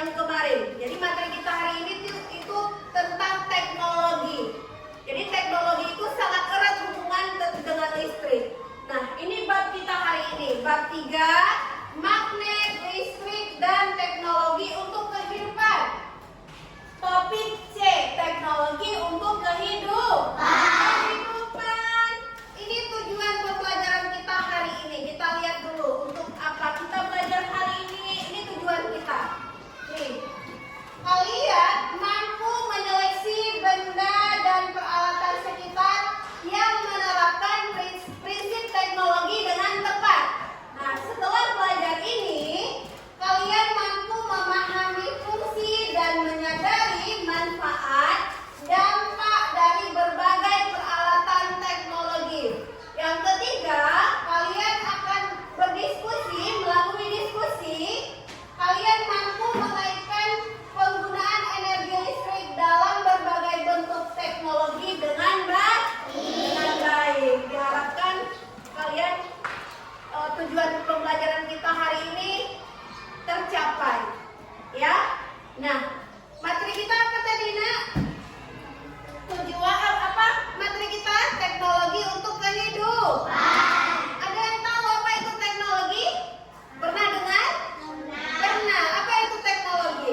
yang kemarin. Jadi materi kita hari ini itu tentang teknologi. Jadi teknologi itu sangat erat hubungan dengan listrik. Nah, ini bab kita hari ini, bab 3, magnet, listrik, dan teknologi untuk kehidupan. Topik C, teknologi untuk kehidupan. Ini tujuan pembelajaran kita hari ini. Kita lihat dulu untuk apa kita belajar hari ini. Ini tujuan kita. Nih, kalian mampu menyeleksi benda dan peralatan sekitar yang menerapkan prinsip teknologi dengan tepat. Nah, setelah belajar ini, kalian mampu memahami fungsi dan menyadari manfaat dampak dari berbagai peralatan teknologi. Yang ketiga, kalian akan berdiskusi, melalui diskusi, kalian mampu mengaitkan penggunaan energi listrik dalam berbagai bentuk teknologi dengan baik. Diharapkan kalian tujuan pembelajaran kita hari ini tercapai. Ya. Nah, materi kita apa tadi, Nak? Tujuan apa materi kita? Teknologi untuk kehidupan. Ada yang tahu apa itu teknologi? Pernah dengar? Pernah. Apa itu teknologi?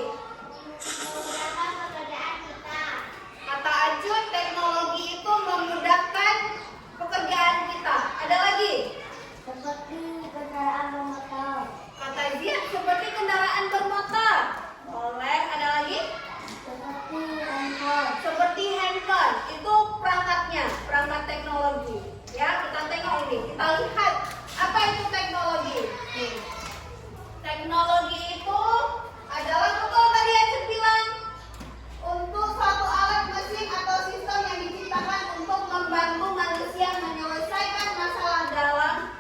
Memudahkan pekerjaan kita. Kata Ajun, teknologi itu memudahkan pekerjaan kita. Ada lagi? Seperti kendaraan bermotor. Kata Zian, seperti kendaraan bermotor. Boleh. Ada lagi? Seperti handphone. Itu perangkatnya, perangkat teknologi. Ya, kita tengok ini. Kita lihat apa itu teknologi. Nih. Teknologi itu adalah, betul tadi Aceh bilang, untuk suatu alat mesin atau sistem yang diciptakan untuk membantu manusia menyelesaikan masalah dalam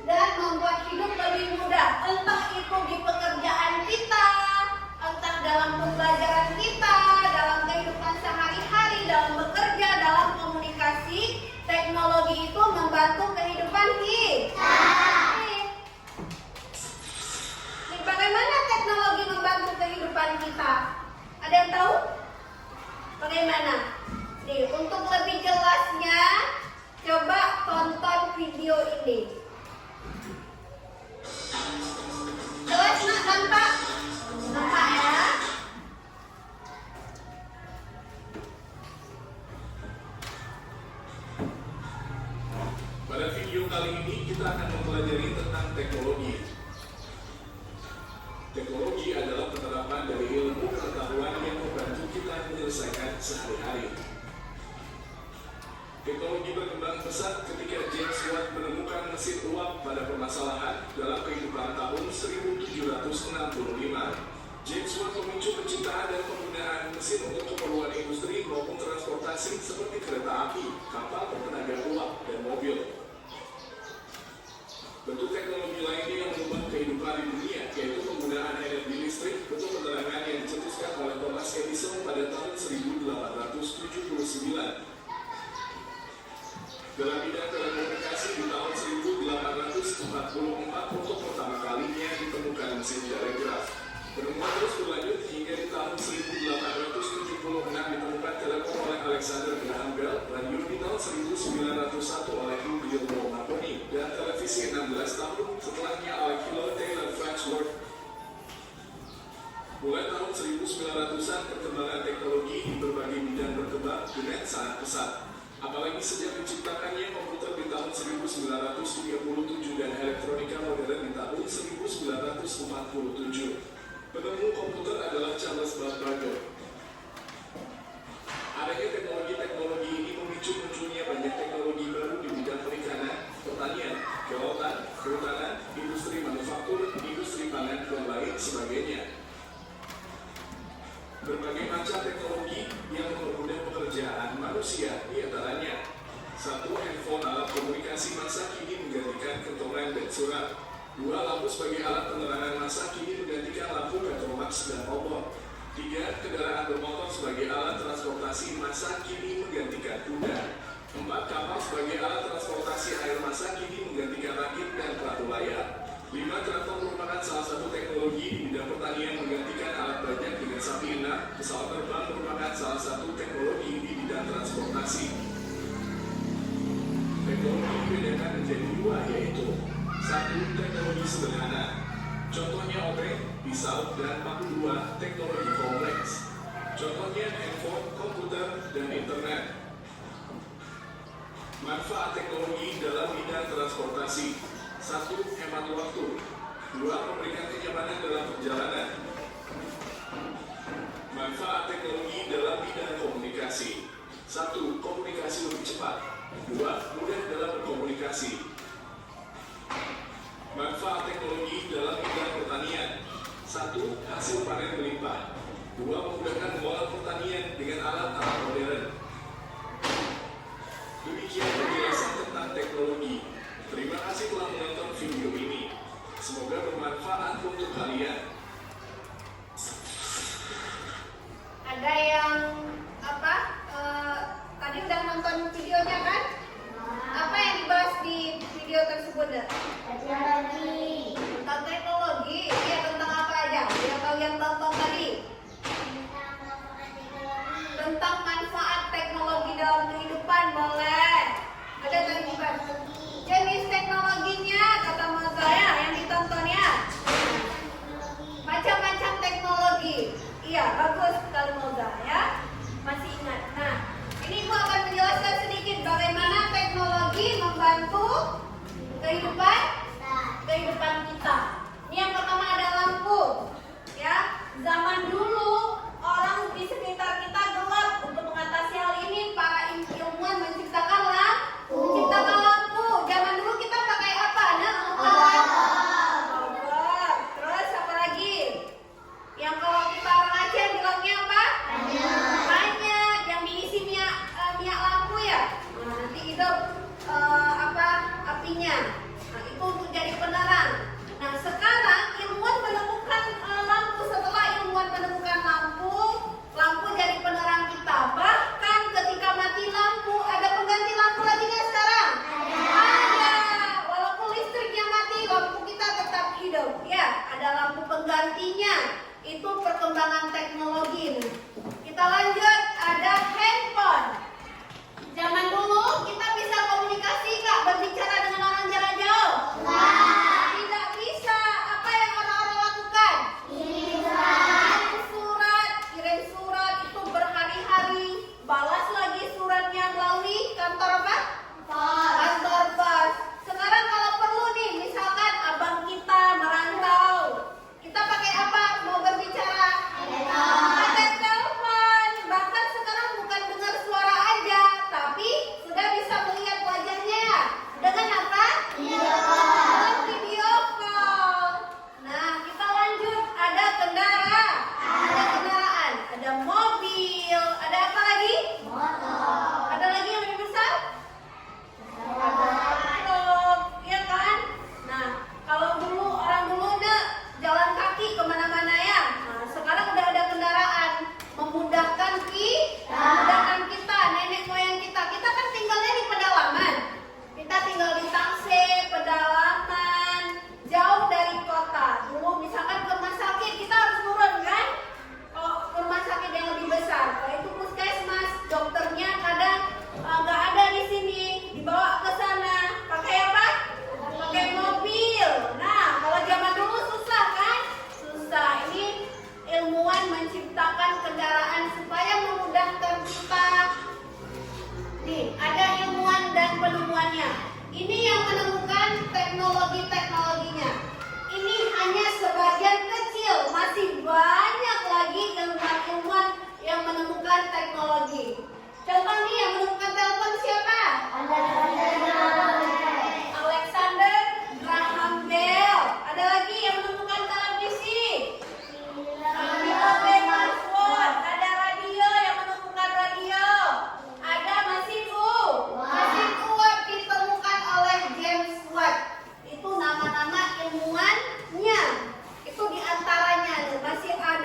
dan membuat hidup lebih mudah. Entah itu di pekerjaan kita, entah dalam pembelajaran kita, dalam kehidupan sehari-hari, dalam bekerja, dalam komunikasi, teknologi itu membantu kehidupan kita. Nih, bagaimana teknologi membantu kehidupan kita? Ada yang tahu? Bagaimana? Nih, untuk lebih jelasnya, coba tonton video ini. Jelas, Nak? Nampak? Nampak ya? Pada video kali ini kita akan mempelajari tentang teknologi. Teknologi adalah penerapan dari ilmu pengetahuan yang membantu kita menyelesaikan sehari-hari. Teknologi berkembang pesat ketika James Watt menemukan mesin uap pada permasalahan dalam kehidupan tahun 1765. James Watt memicu penciptaan dan penggunaan mesin untuk keperluan industri maupun transportasi seperti kereta api, kapal bertenaga uap, dan mobil. Bentuk teknologi lainnya yang mengubah kehidupan di dunia yaitu penggunaan energi listrik, bentuk penerangan yang dicetuskan oleh Thomas Edison pada tahun 1879. Dalam bidang telekomunikasi di tahun 1844 untuk pertama kalinya ditemukan mesin telegraf. Penemuan terus berlanjut hingga di tahun 1876 ditemukan telepon oleh Alexander Graham Bell, radio di tahun 1901 oleh Guglielmo Marconi, dan televisi 16 tahun setelahnya oleh Philo Taylor Farnsworth. Mulai tahun 1900-an perkembangan teknologi di berbagai bidang berkembang dengan sangat pesat. Apalagi sejak diciptakannya komputer di tahun 1937 dan elektronika modern di tahun 1947. Penemu komputer adalah Charles Babbage. Adanya teknologi ini memicu munculnya banyak teknologi baru di bidang perikanan, pertanian, kelautan, kehutanan, industri manufaktur, industri pangan, dan lain sebagainya. Berbagai macam teknologi yang mempermudah pekerjaan manusia, di antaranya 1. Handphone alat komunikasi masa kini menggantikan kentongan dan surat. 2. Lampu sebagai alat penerangan masa kini menggantikan lampu petromax dan obor. 3. Kendaraan bermotor sebagai alat transportasi masa kini menggantikan kuda. 4. Kapal sebagai alat transportasi air masa kini menggantikan rakit dan perahu layar. 5. Limbah traktor merupakan salah satu teknologi di bidang pertanian menggantikan alat banyak dengan sapi enak. Pesawat terbang merupakan salah satu teknologi di bidang transportasi. Teknologi dibedakan menjadi dua, yaitu satu, teknologi sederhana. Contohnya obeng, pisau, dan paku. Dua, teknologi kompleks. Contohnya handphone, komputer, dan internet. Manfaat teknologi dalam bidang transportasi. Satu, hemat waktu. Dua, memberikan kenyamanan dalam perjalanan. Manfaat teknologi dalam bidang komunikasi. Satu, komunikasi lebih cepat. Dua, mudah dalam berkomunikasi. Manfaat teknologi dalam bidang pertanian. Satu, hasil panen melimpah. Dua, memudahkan mengolah pertanian dengan alat-alat modern. Demikian penjelasan tentang teknologi. Terima kasih telah menonton video ini. Semoga bermanfaat untuk kalian. Ada yang tadi udah nonton videonya kan? Apa yang dibahas di video tersebut? Teknologi. Tentang teknologi. Iya, tentang apa aja yang kalian tonton tadi? Tentang manfaat teknologi dalam kehidupan, boleh. Ada tadi bukan? Jenis teknologinya, kata Moza ya, yang ditonton ya. Macam-macam teknologi. Iya, bagus sekali Moza ya. Masih ingat. Nah, ini Ibu akan menjelaskan sedikit bagaimana teknologi membantu kehidupan kita. Ini yang pertama ada lampu. Ya, zaman dulu orang di sekitar kita gelap. Untuk mengatasi hal ini, para ilmuwan menciptakan lampu. Zaman dulu kita pakai apa? Obor. Terus apa lagi? Yang kalau kita orang Aceh bilangnya apa? Banyak. Yang diisi minyak lampu ya. Nah, nanti hidup apinya. Nah, itu untuk jadi penerang. Nah, sekarang ilmuwan menemukan lampu. Setelah ilmuwan menemukan lampu jadi penerang kita. Bahkan ketika mati lampu, ada pengganti lampu lagi nggak sekarang? Ada. Walaupun listriknya mati, lampu kita tetap hidup. Ya, ada lampu penggantinya. Itu perkembangan teknologi. Kita lanjut, ada handphone. Zaman dulu kita bisa komunikasi nggak? Berbicara dengan orang jarak jauh? Tidak bisa. Apa yang orang-orang lakukan? Kirim surat itu berhari-hari. Balas lagi suratnya melalui kantor apa? Kantor pos. Sekarang kalau perlu nih, misalkan abang kita merantau, kita pakai apa? Mau berbicara? Pakai telepon. Bahkan sekarang bukan dengar suara aja, tapi sudah bisa melihat wajahnya. Dengan apa? Dengan video call. Nah, kita lanjut. Ada kendaraan. Ada mobil. Ada apa lagi? Ada lagi yang lebih besar? Truk, iya kan? Nah, kalau orang dulu jalan kaki kemana-mana ya. Nah, sekarang udah ada kendaraan, memudahkan kita, nenek moyang kita. Kita kan tinggalnya di pedalaman. Kita tinggal di Tangse, pedalaman, jauh dari kota. Dulu misalkan ke rumah sakit kita harus turun kan? Kalau ke rumah sakit yang lebih besar, kalau itu puskesmas, dokternya kadang nggak ada di sini, dibawa ke sana. Pakai apa? Pakai mobil. Nah, kalau zaman dulu susah kan? Susah. Ini ilmuwan menciptakan kendaraan supaya memudahkan kita. Nih, ada ilmuwan dan penemuannya. Ini yang menemukan teknologinya. Ini hanya sebagian kecil, masih banyak lagi ilmuwan yang menemukan teknologi. Contoh nih yang menemukan telepon siapa? Alexander Graham Bell. Ada lagi yang menemukan televisi? William Maxwell. Ada radio yang menemukan radio. Ada mesin uap ditemukan oleh James Watt. Itu nama-nama ilmuwannya. Itu diantaranya masih ada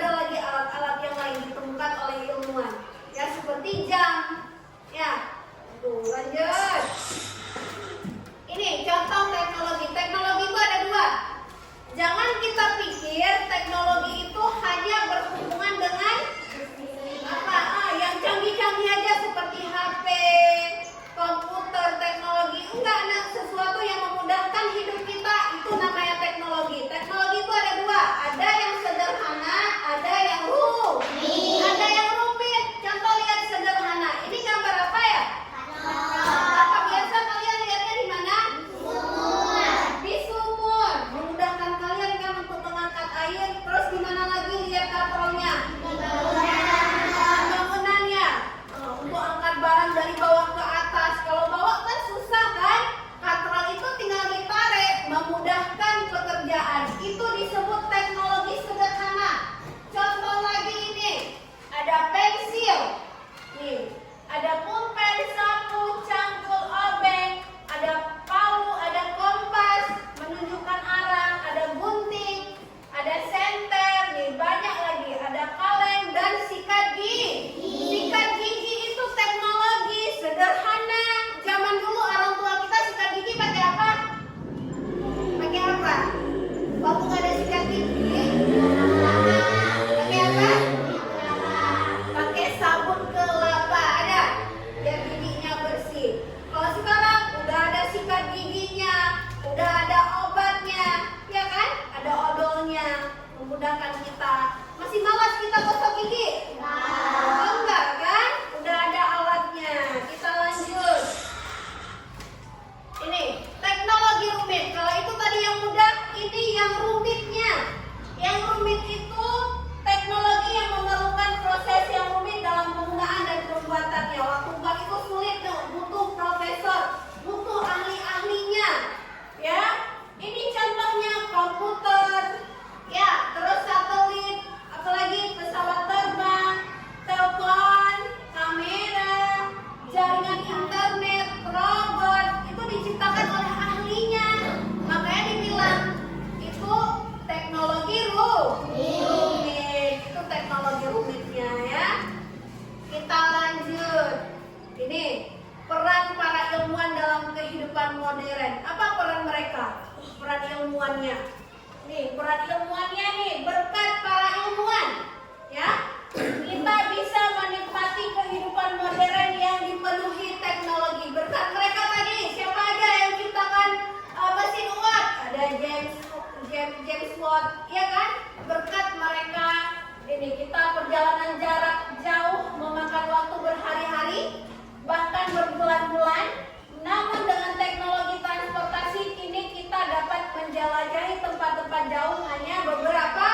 jauh hanya beberapa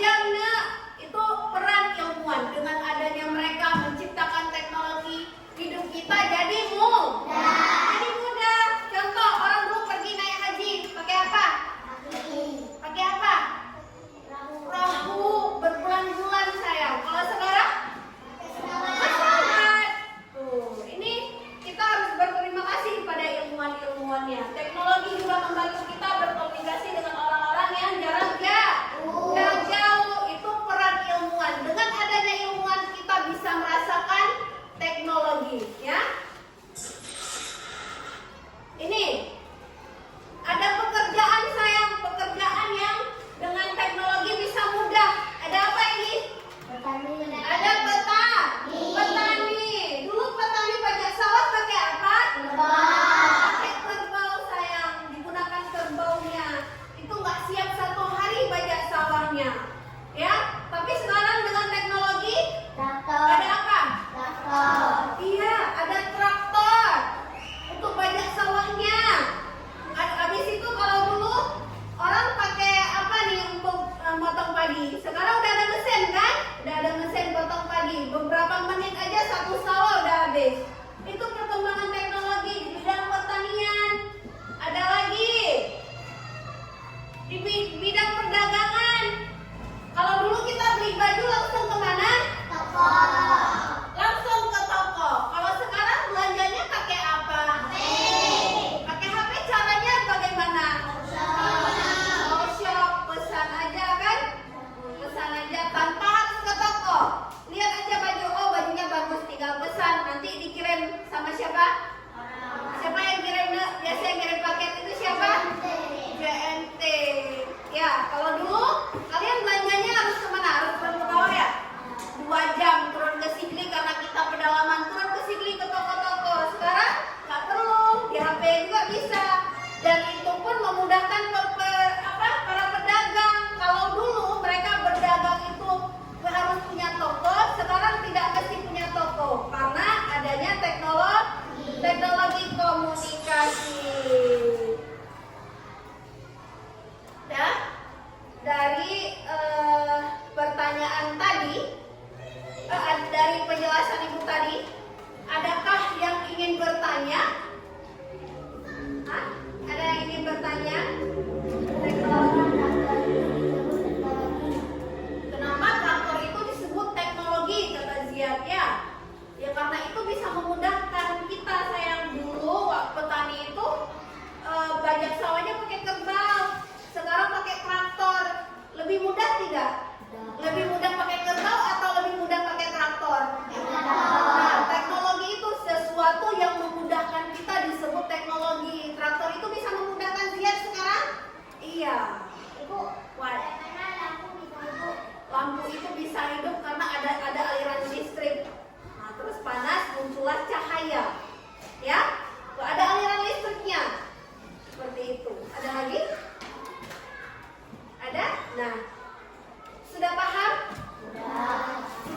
jam. Nah, itu peran ilmuwan dengan adanya mereka menciptakan teknologi, hidup kita jadi mudah. Contoh, orang dulu pergi naik haji pakai apa? Pakai apa? Perahu berbulan-bulan sayang. Kalau sekarang pesawat. Tuh, ini kita harus berterima kasih pada ilmuwan-ilmuwannya. Teknologi juga membantu kita berkomunikasi dengan orang-orang yang jarak jauh. Itu peran ilmuwan. Dengan adanya ilmuwan kita bisa merasakan teknologi, ya. Ini ada pekerjaan sayang, pekerjaan yang dengan teknologi bisa mudah. Ada apa ini? Ada petani. Dulu petani bajak sawah pakai apa? Pakai kerbau sayang, digunakan kerbaunya. Itu nggak siap 1 hari bajak sawahnya, ya. Tapi sekarang dengan teknologi ada apa? Iya, ada traktor untuk bajak sawahnya. Habis itu kalau dulu orang pakai apa nih untuk motong padi. Sekarang udah ada mesin kan? Udah ada mesin potong padi. Beberapa menit aja 1 sawah udah habis. Itu perkembangan teknologi di bidang pertanian. Ada lagi di bidang perdagangan. Kalau dulu kita beli baju langsung kemana? Langsung ke toko. Kalau sekarang belanjanya pakai apa? Pakai HP. Caranya bagaimana? Oh, shop, pesan aja kan? Pesan aja tanpa harus ke toko. Lihat aja baju, oh bajunya bagus, tinggal pesan. Nanti dikirim sama siapa? Siapa yang kirim? Biasa yang kirim paket itu siapa? JNT. Ya, kalau dulu kalian belanjanya harus kemana? Harus turun ke bawah ya? 2 jam turun ke Sigli karena kita pedalaman, turun ke Sigli ke toko-toko. Sekarang nggak perlu, di HP juga bisa. Dan itu pun memudahkan para pedagang. Kalau dulu mereka berdagang itu harus punya toko, sekarang tidak mesti punya toko karena adanya teknologi komunikasi. Ya, dari pertanyaan tadi, dari penjelasan Ibu tadi, adakah yang ingin bertanya? Hah? Ada yang ingin bertanya? Kenapa traktor itu disebut teknologi, kata Ziad? Ya karena itu bisa memudahkan kita sayang. Dulu petani itu bajak sawahnya pakai kerbau, sekarang pakai traktor. Lebih mudah tidak? Lebih mudah pakai kerbau atau lebih mudah pakai traktor? Nah, teknologi itu sesuatu yang memudahkan kita disebut teknologi. Traktor itu bisa memudahkan Ziad sekarang? Iya. Ibu, lampu itu bisa hidup karena ada aliran listrik. Nah, terus panas muncullah cahaya. Ya? Ada aliran listriknya. Seperti itu. Ada lagi? Ada? Nah, sudah paham?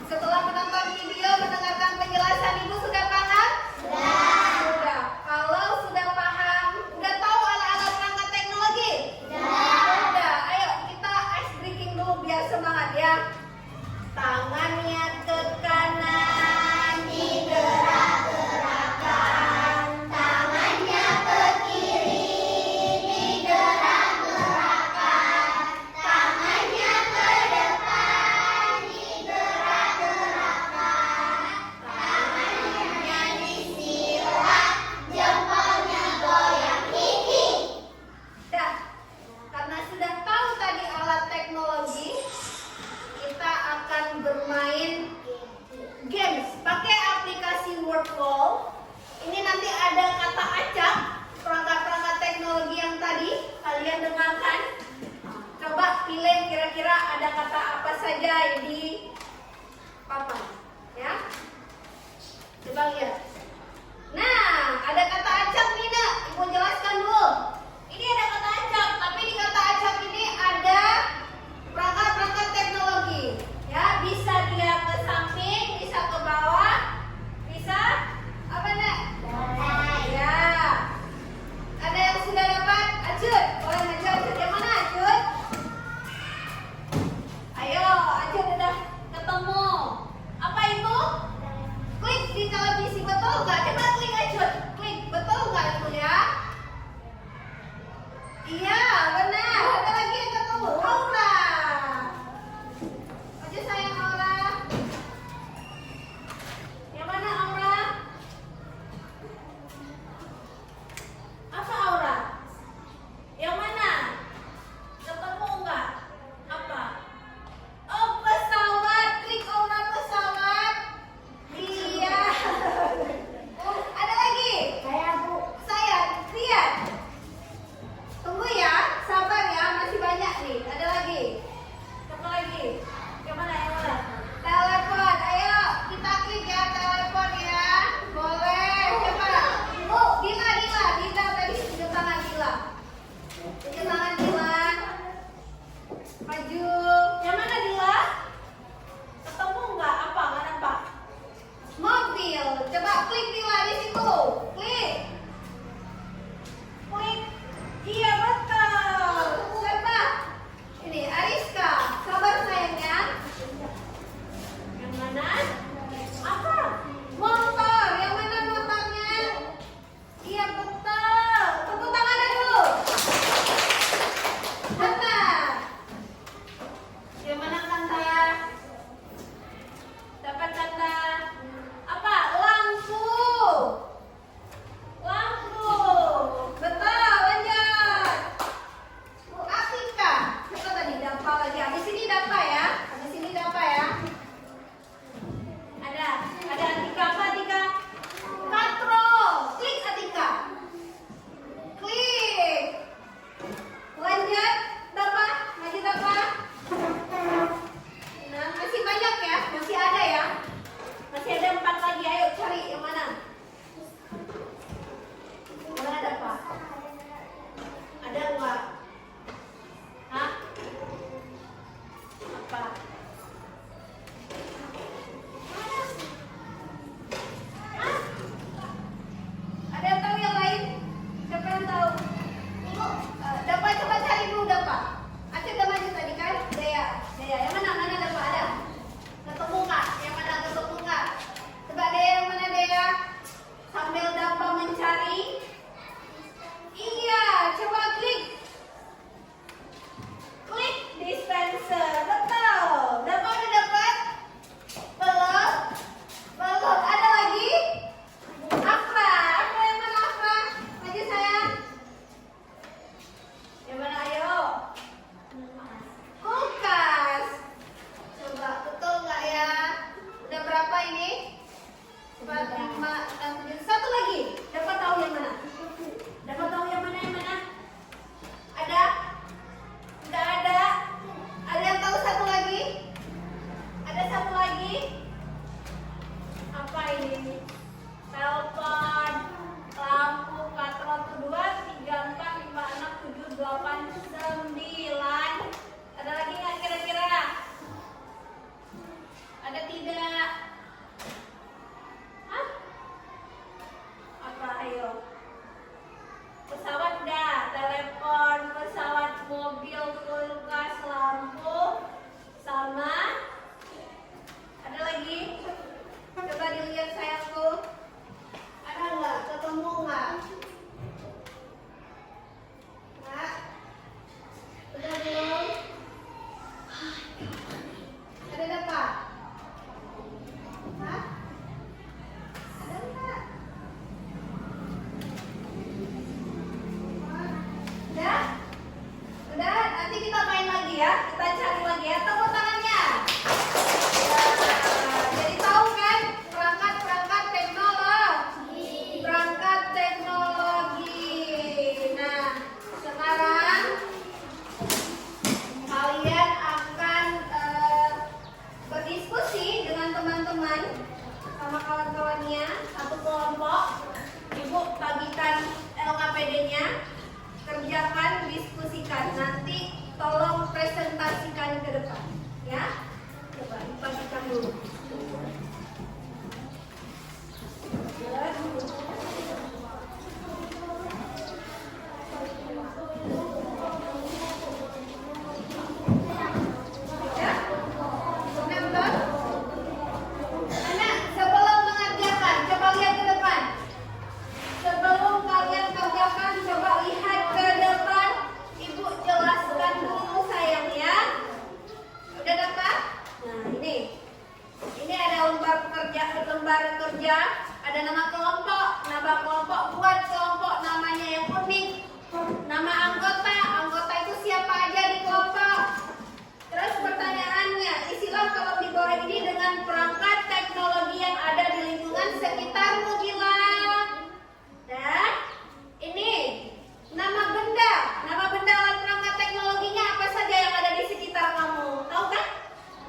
Setelah menonton video, mendengarkan penjelasan Ibu, sudah paham? Sudah. Kalau sudah paham, udah tahu alat-alat perangkat teknologi? Sudah. Ayo kita ice breaking dulu biar semangat ya. Tangannya ke kanan, digerak-gerakkan. Tangannya ke kiri, digerak-gerakkan. Tangannya ke depan, digerak-gerakkan. Tangannya disilang, jempolnya goyang gigi. Dah, karena sudah tahu tadi alat teknologi, kita akan bermain games pakai aplikasi Wordwall. Ini nanti ada kata acak, perangkat-perangkat teknologi yang tadi kalian dengarkan. Coba pilih kira-kira ada kata apa saja di papan, ya. Coba lihat. Nah, ada kata acak nih, Nak. Ibu jelaskan dulu. Ini ada kata acak, tapi di kata acak ini ada perangkat-perangkat teknologi. Ya, bisa dia ke samping, bisa ke bawah, bisa apa, Nak? Ya. Ada yang sudah dapat? Acut, boleh acut. Yang mana, Acut? Ada tidak? Hah? Apa ayo? Pesawat dah, telepon, pesawat, mobil, kulkas, lampu, sama. Ada lagi? Coba dilihat sayangku. Ada nggak? Ketemu nggak? Nggak? Udah belum? Ada apa? Hah? Ada nggak? Udah? Udah? Nanti kita main lagi ya. Kita cari lagi ya. Tepuk tangannya. Ya, jadi tahu kan perangkat-perangkat teknologi. Perangkat teknologi. Nah, sekarang kalian akan berdiskusi dengan teman-teman sama kawan-kawannya satu kelompok. Ibu bagikan LKPD-nya, kerjakan, diskusikan. Nanti tolong presentasikan ke depan, ya. Coba dibagikan dulu. Ya? Benar? Anak, sebelum mengerjakan, coba lihat ke depan. Sebelum kalian kerjakan, coba lihat ke depan. Ibu jelaskan dulu sayang ya. Udah dapat? Nah ini ada lembar kerja, ada nama kelompok. Nama kelompok, buat kelompok namanya yang unik. Nama anggota itu siapa aja di kelompok. Terus pertanyaannya, isilah kolom di bawah ini dengan perangkat teknologi yang ada di lingkungan sekitarmu, Gilang. Dan ini nama benda alat perangkat teknologinya apa saja yang ada di sekitar kamu, tahu kan?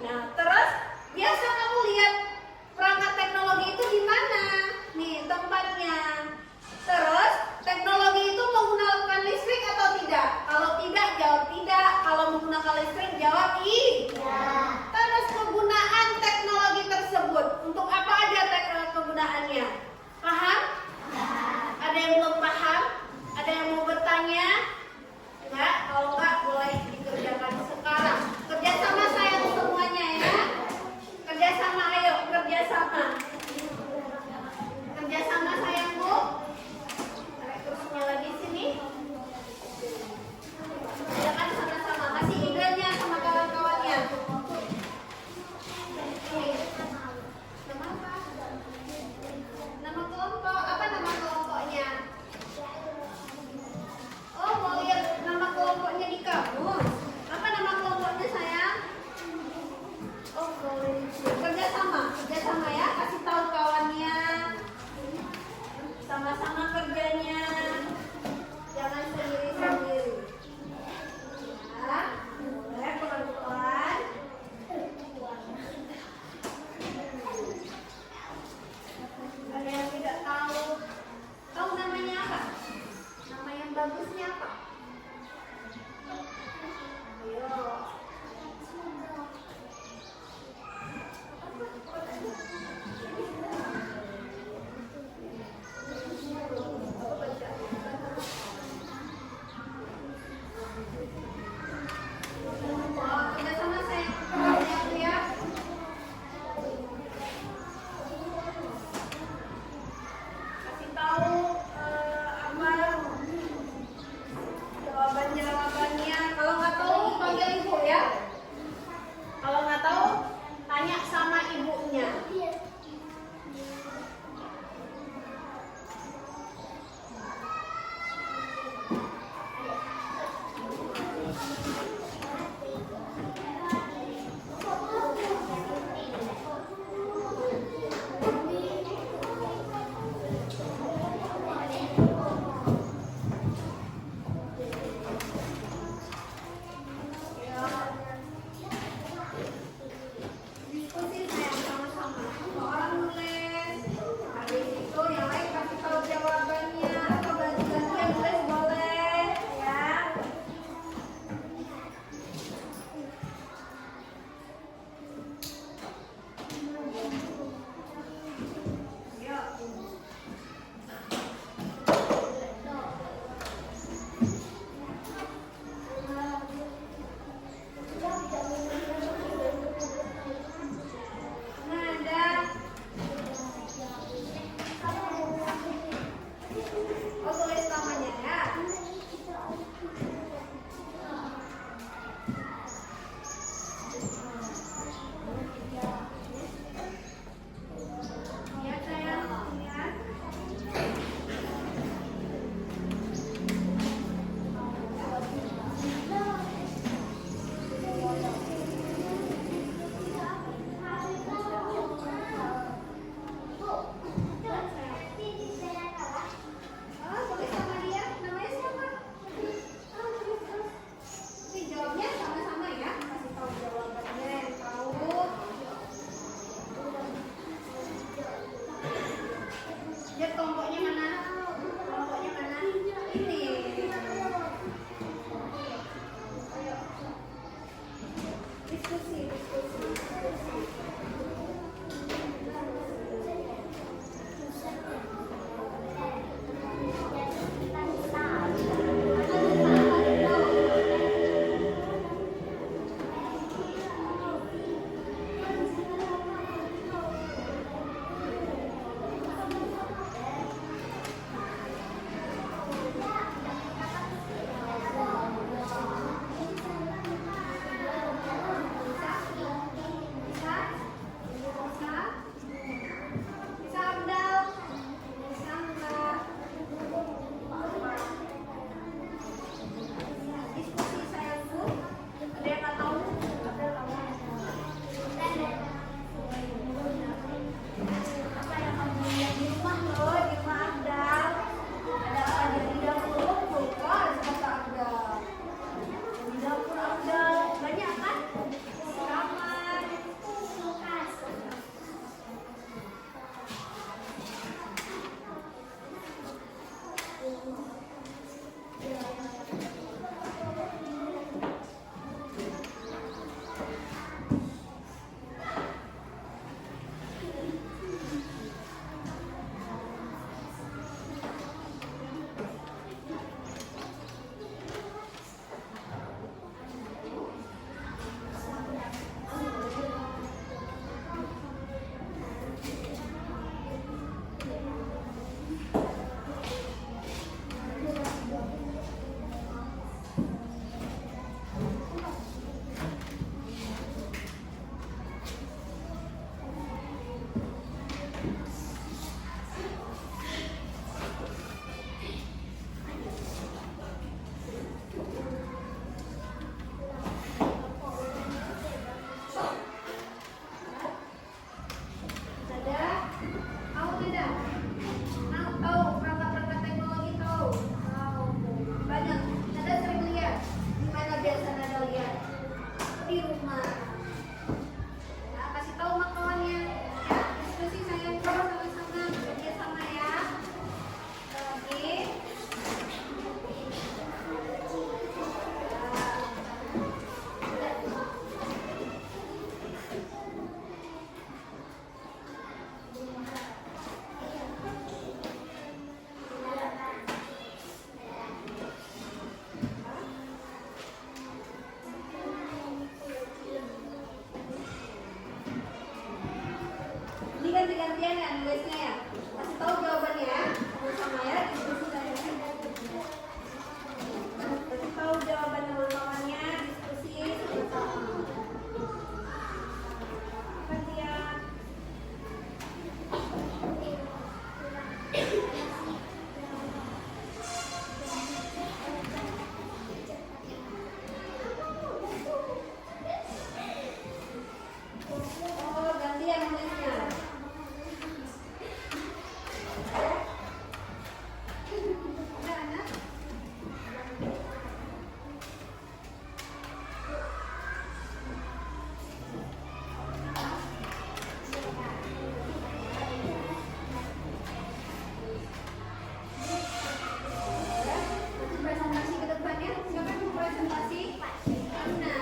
Nah, terus biasa kamu lihat perangkat teknologi itu di mana? Nih tempatnya. Terus teknologi itu menggunakan listrik atau tidak? Kalau tidak, jawab tidak. Kalau menggunakan listrik, jawab iya. Terus kegunaan teknologi tersebut, untuk apa aja kegunaannya? Paham? Ada yang belum paham? Ada yang mau bertanya? Enggak? Kalau enggak, boleh dikerjakan sekarang. Kerjasama sayang semuanya ya. Kerjasama, ayo kerjasama. Kerjasama sayangku. Tarik kursinya lagi sini. Kerjakan sama-sama. Kasih idenya sama kawan-kawannya. Nama apa? Nama kelompok. Apa nama kelompoknya? Oh, mau lihat nama kelompoknya di kamus. Apa nama kelompoknya sayang? Oh, kerjasama ya. Kasih tahu kawannya. Sama-sama kerjanya. Jangan sendiri-sendiri. Ya, boleh pelan-pelan. Ada yang tidak tahu? Tahu namanya apa? Nama yang bagusnya apa? Ayo. Apa gantian ya nulisnya ya. Kasih tahu jawabannya ya. Sama ya, diskusi dari kasih tahu jawaban teman-temannya, diskusi sama-sama. Gantian. Oh, gantian nulisnya. Ada anak? Presentasi ke depannya, siapa yang mau presentasi? Ana.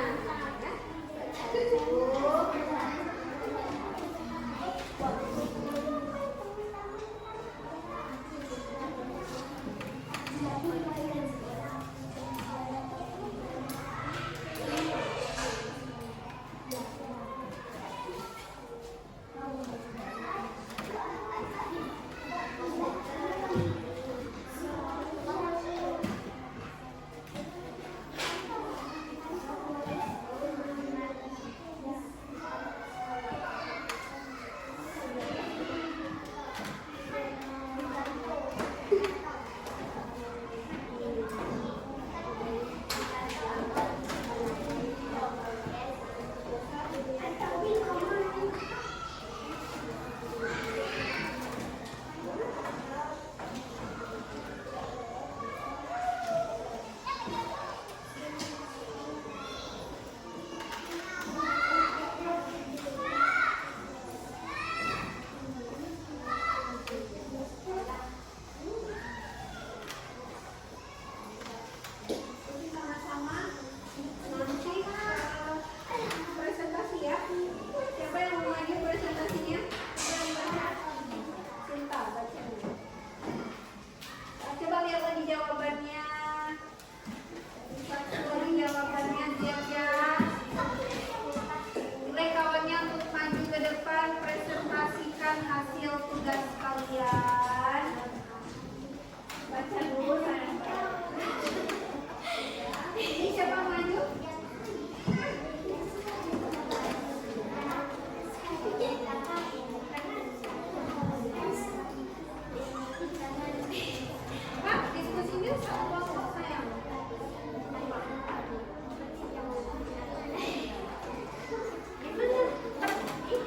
Sama-sama nanti presentasi ya. Siapa yang mau maju presentasinya? Siapa yang baca? Cinta baca. Coba lihat lagi jawabannya. Satu lagi jawabannya siap-siap. Nilai kawannya untuk maju ke depan, presentasikan hasil tugas kalian. Baca dulu sayang. Ini siapa yang maju? Pak, diskusinya satu kelompok sayang. Gimana? Ih.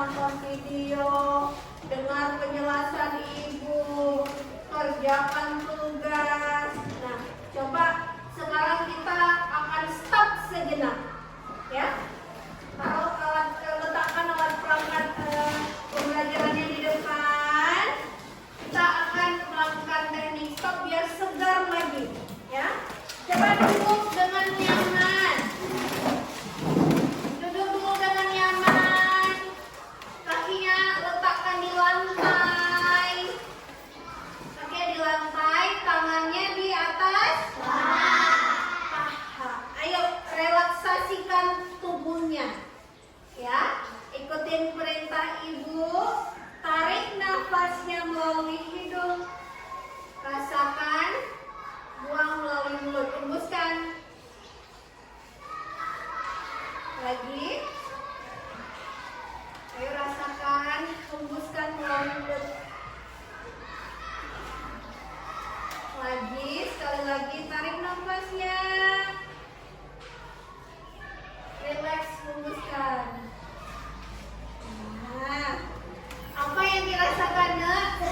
nonton video, dengar penjelasan ibu, kerjakan tugas. Nah, coba sekarang kita akan stop sejenak, ya. Taruh letakkan alat perangkat pembelajarannya di depan. Kita akan melakukan teknik stop biar segar lagi, ya. Coba duduk dengan nyaman. Duduk dulu dengan nyaman. Kakinya letakkan di lantai. Kakinya di lantai, tangannya di atas paha. Ayo relaksasikan tubuhnya. Ya, ikutin perintah ibu. Tarik nafasnya melalui hidung. Rasakan, buang melalui mulut. Hembuskan. Lagi. Ayo rasakan, hembuskan melalui mulut. Lagi, sekali lagi tarik nafasnya. Relax, hembuskan. Nah, apa yang dirasakan, Nak?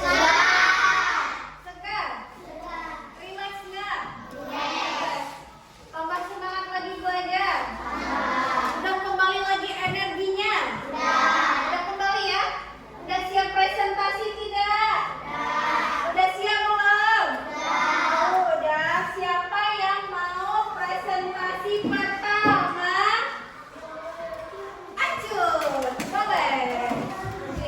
Segar. Relax nggak? Yes. Tambah semangat lagi belajar. Udah kembali lagi energinya. Udah kembali ya? Udah siap presentasi tidak? Udah siap belum? Udah. Siapa yang mau presentasi pertama? Acuh, boleh.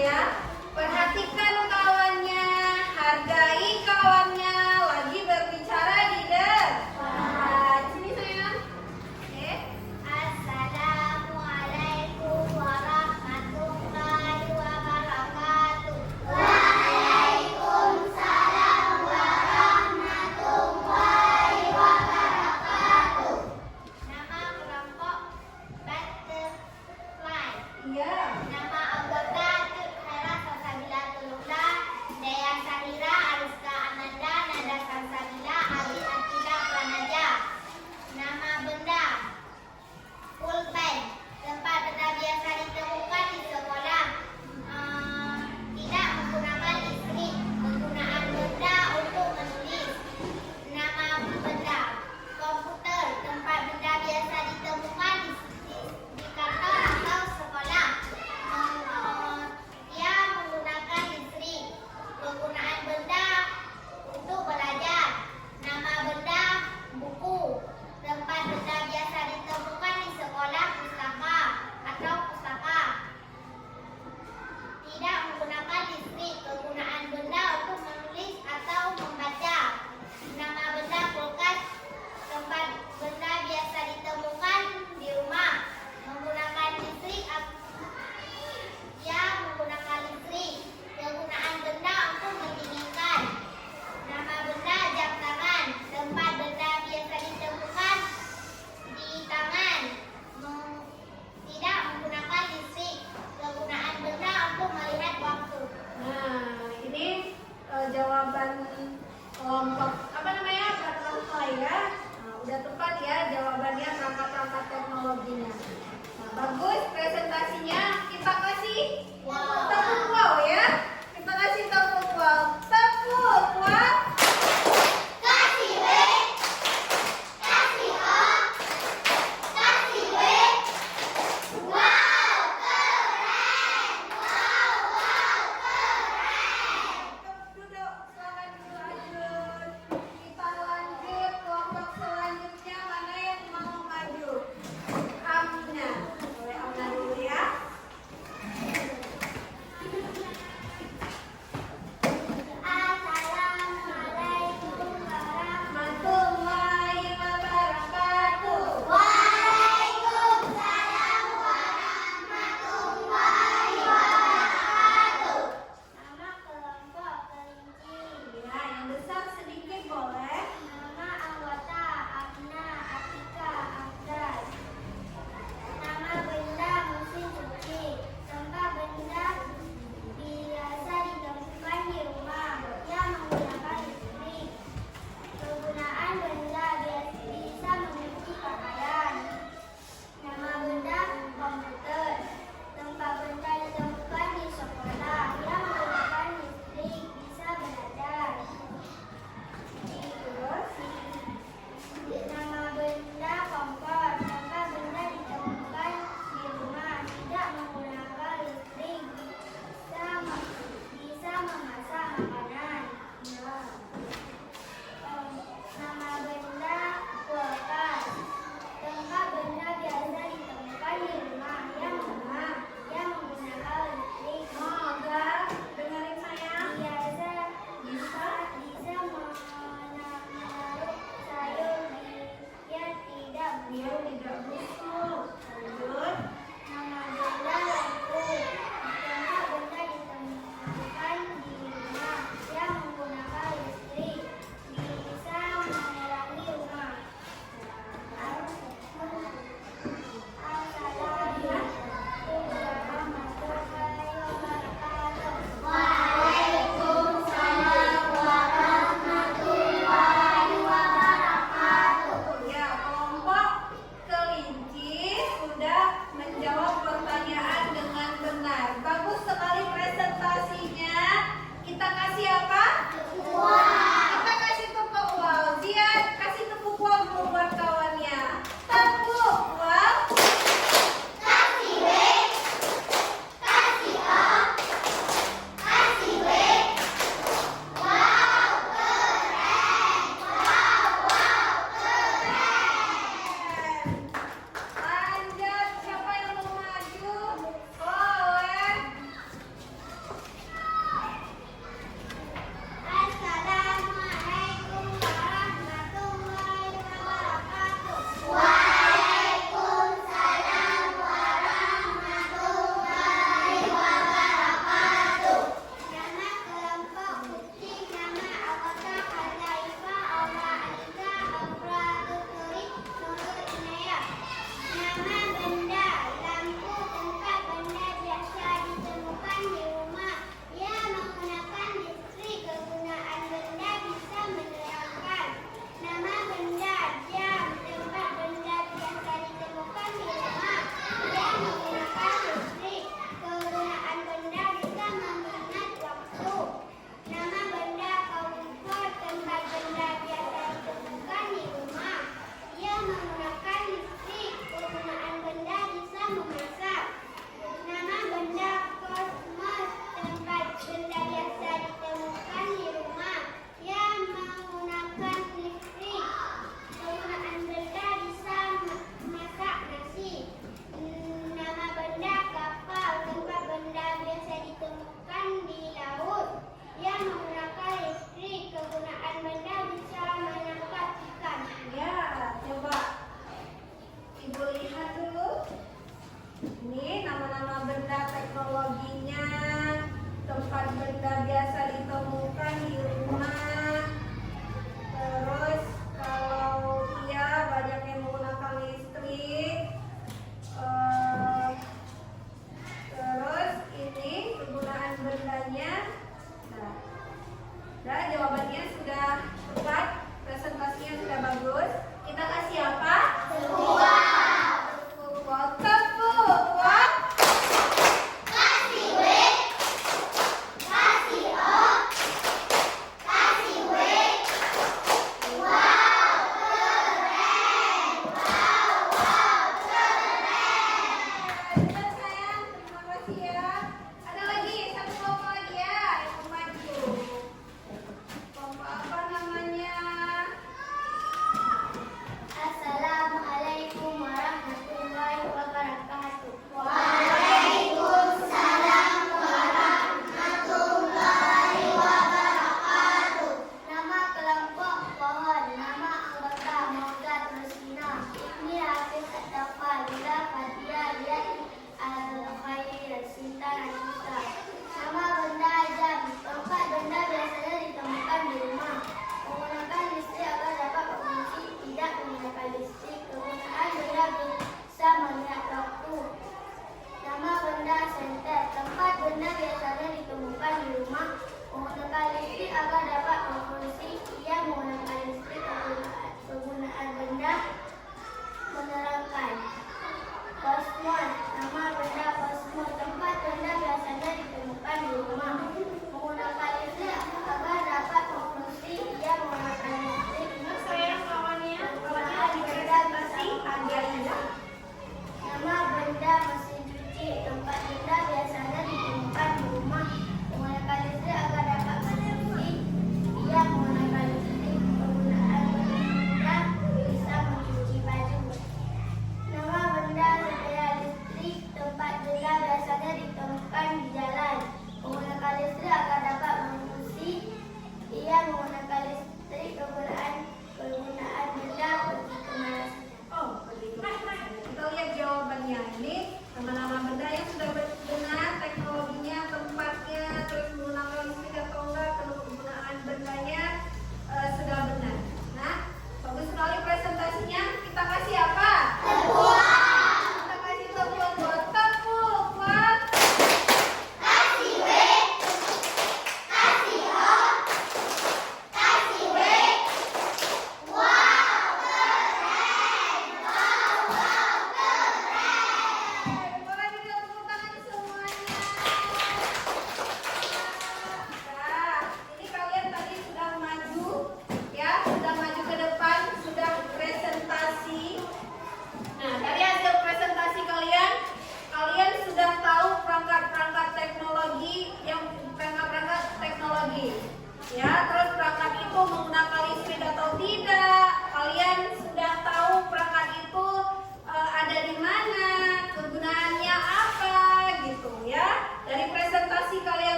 Ya, perhatikan kawannya, hargai kawannya, lagi berbicara di depan. Sini sayang. Oke. Assalamualaikum warahmatullahi wabarakatuh. Waalaikumsalam warahmatullahi wabarakatuh. Nama kelompok butterfly. Iya. Nama anggota Hera Salsabila Tulungga, Daya Sahira, Aruska Ananda, Nada Salsabila, Abi Atila Pranaja. Nama benda pulpen, tempat benda biasa ditemukan di sekolah. Tidak menggunakan listrik, penggunaan benda untuk menulis. Nama benda komputer, tempat benda biasa ditemukan di kantor atau sekolah. Dia menggunakan listrik. Penggunaan benda untuk belajar. Nama benda buku. Tempat benda biasa ditemukan di sekolah, pustaka atau pustaka. Tidak menggunakan listrik. Penggunaan benda untuk menulis atau membaca. Nama benda kulkas. Tempat benda biasa ditemukan di rumah. Menggunakan listrik. Ya, menggunakan listrik. Penggunaan benda untuk mendinginkan. Nama benda jam tangan. Tempat benda biasa ditemukan di tangan. Tidak menggunakan listrik. Penggunaan benda untuk melihat waktu. Nah, ini jawaban kelompok apa namanya? Butterfly ya. Nah, udah tepat ya jawabannya, perangkat-perangkat teknologinya. Nah, bagus presentasinya. Kita kasih tepuk wow ya. Kita kasih tepuk wow. Tepuk wow. Kasih W. Kasih O. Kasih W. Wow, keren. Wow, keren. Duduk, silakan duduk Ajun. Kita lanjut kelompok selanjutnya, mana yang mau maju? Amina. Boleh Amina dulu ya.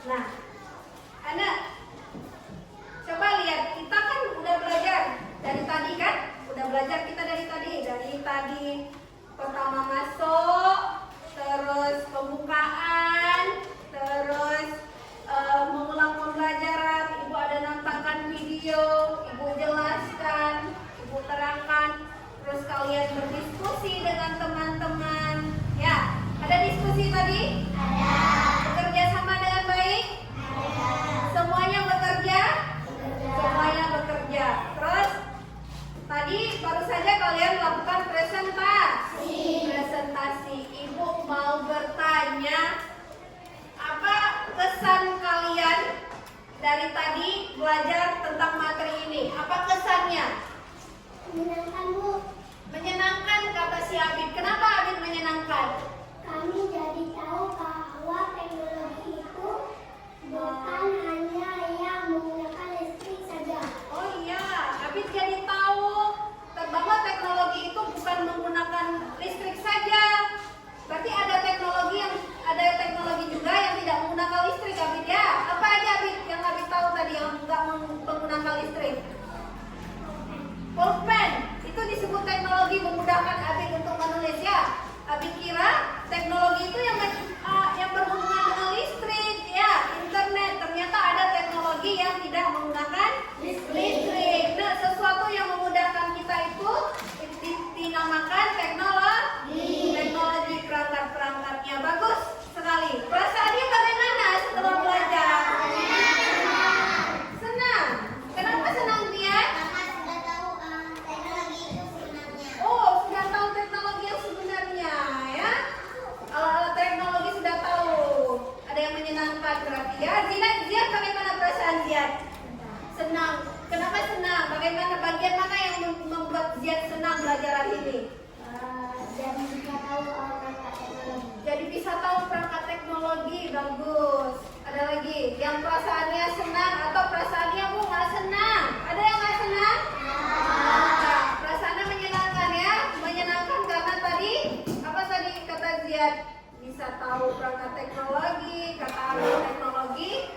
Nah, anak, coba lihat, kita kan udah belajar dari tadi kan? Udah belajar kita dari tadi pertama masuk, terus pembukaan, terus mengulang pembelajaran. Ibu ada nampakkan video, ibu jelaskan, ibu terangkan, terus kalian berdiskusi dengan teman-teman. Ya, ada diskusi tadi? Ada. Bekerja sama dengan baik? Ada. Semuanya bekerja? Bekerja. Semuanya bekerja. Terus tadi baru saja kalian melakukan presentasi. Ibu mau bertanya, apa kesan kalian dari tadi belajar tentang materi ini? Apa kesannya? Menyenangkan, Bu. Menyenangkan kata si Abid. Kenapa Abid menyenangkan? Kami jadi tahu bahwa teknologi itu bukan hanya yang menggunakan listrik saja. Oh iya, Abid jadi tahu bahwa teknologi itu bukan menggunakan listrik saja. Berarti ada teknologi juga yang tidak menggunakan listrik, Abid ya. Apa aja Abid yang Abid tahu tadi yang nggak menggunakan listrik? Pulpen itu disebut teknologi memudahkan Abid untuk menulis ya. Abid kira teknologi itu yang berhubungan dengan listrik ya, internet. Ternyata ada teknologi yang tidak menggunakan listrik. Nah, sesuatu yang memudahkan kita itu dinamakan teknologi perangkat-perangkatnya. Bagus sekali. Perasaannya bagaimana setelah belajar? Senang. Kenapa senang dia? Karena sudah tahu teknologi itu sebenarnya. Oh, sudah tahu teknologi yang sebenarnya ya. Alat-alat teknologi sudah tahu. Ada yang menyenangkan berarti ya. Ziad bagaimana perasaan Ziad? Senang. Kenapa senang? Bagaimana bagian mana yang membuat Ziad senang belajar hari ini? Dan bisa tahu perangkat teknologi. Jadi bisa tahu perangkat teknologi. Bagus. Ada lagi yang perasaannya senang atau perasaannya Bu nggak senang? Ada yang nggak senang? Nah, perasaannya menyenangkan ya. Menyenangkan karena tadi apa tadi kata Ziad? Bisa tahu perangkat teknologi, kata ahli teknologi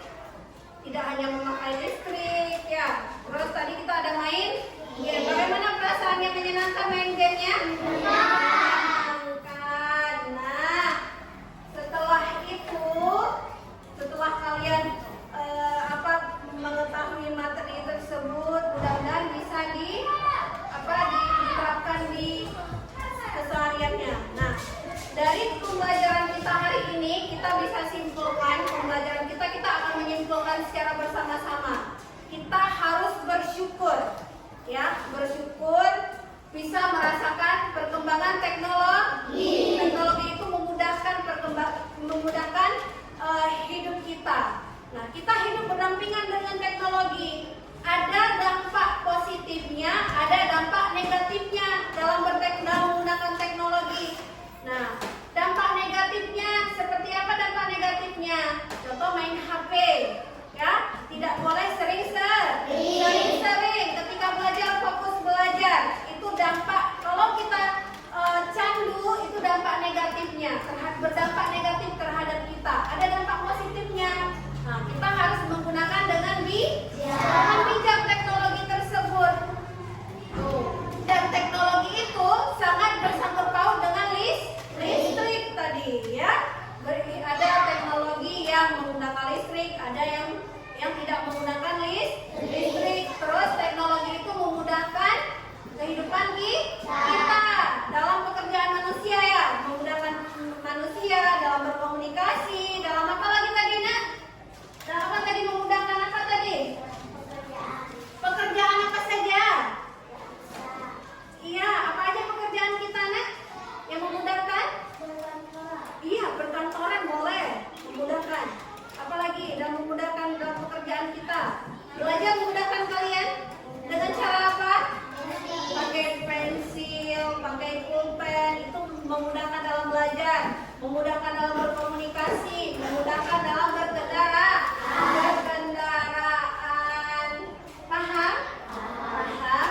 tidak hanya memakai listrik ya. Terus tadi kita ada main game. Bagaimana perasaannya menyenangkan main gamenya? Menyenangkan. Nah, setelah itu, setelah kalian mengetahui materi tersebut, mudah-mudahan bisa diterapkan di kesehariannya. Nah, dari pembelajaran kita hari ini kita bisa simpulkan pembelajaran kita akan menyimpulkan secara bersama-sama. Kita harus bersyukur ya, bersyukur bisa merasakan perkembangan teknologi. Teknologi itu memudahkan hidup kita. Nah, kita hidup berdampingan dengan teknologi. Ada dampak positifnya, ada dampak negatifnya dalam menggunakan teknologi. Nah, dampak negatifnya seperti apa dampak negatifnya? Contoh main HP, ya, tidak boleh sering-sering. Ketika belajar fokus belajar, itu dampak. Kalau kita candu, itu dampak negatifnya, berdampak negatif terhadap kita. Ada dampak positifnya. Nah, kita harus menggunakan dengan bijak teknologi tersebut. Dan teknologi itu sangat bersangkut paut dengan listrik tadi ya. Ada teknologi yang menggunakan listrik, ada yang tidak menggunakan listrik. Terus teknologi itu memudahkan kehidupan kita dalam pekerjaan manusia ya, memudahkan manusia dalam berkomunikasi, dalam apa lagi tadi Nak? Dalam apa tadi memudahkan apa tadi? Pekerjaan apa saja? Iya, apa aja pekerjaan kita Nak? Yang memudahkan? Iya, berkantoran boleh memudahkan. Apalagi dan memudahkan dalam pekerjaan kita. Belajar memudahkan kalian dengan cara apa? Pakai pensil, pakai pulpen, itu memudahkan dalam belajar, memudahkan dalam berkomunikasi, memudahkan dalam berkendaraan. Paham? Paham?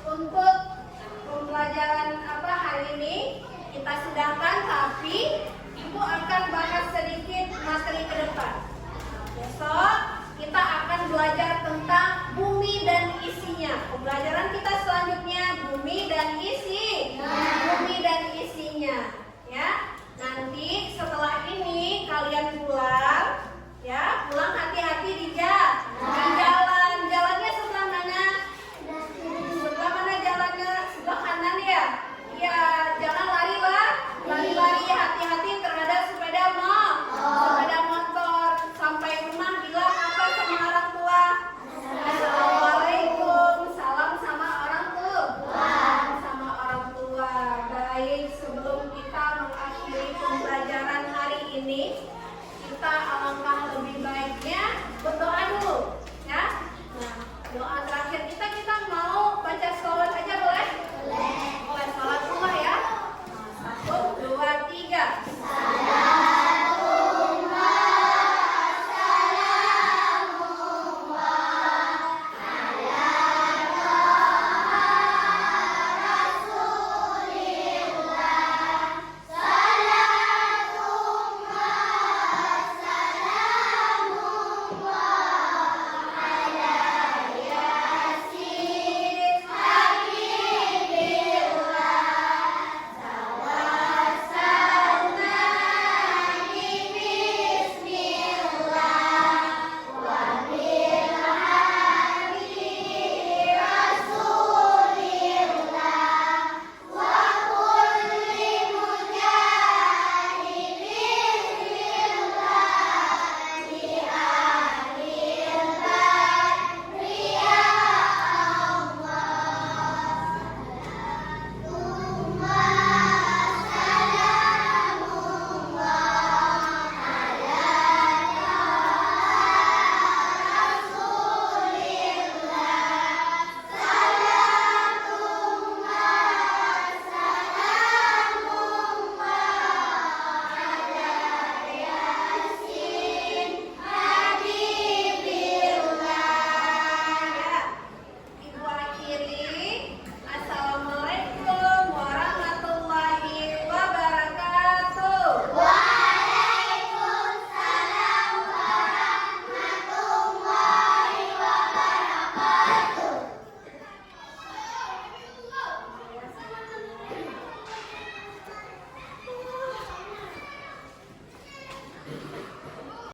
Untuk pembelajaran hari ini kita sudahan, tapi Ibu akan bahas sedikit materi ke depan. Besok kita akan belajar tentang bumi dan isinya. Pembelajaran kita selanjutnya bumi dan isi. Bumi dan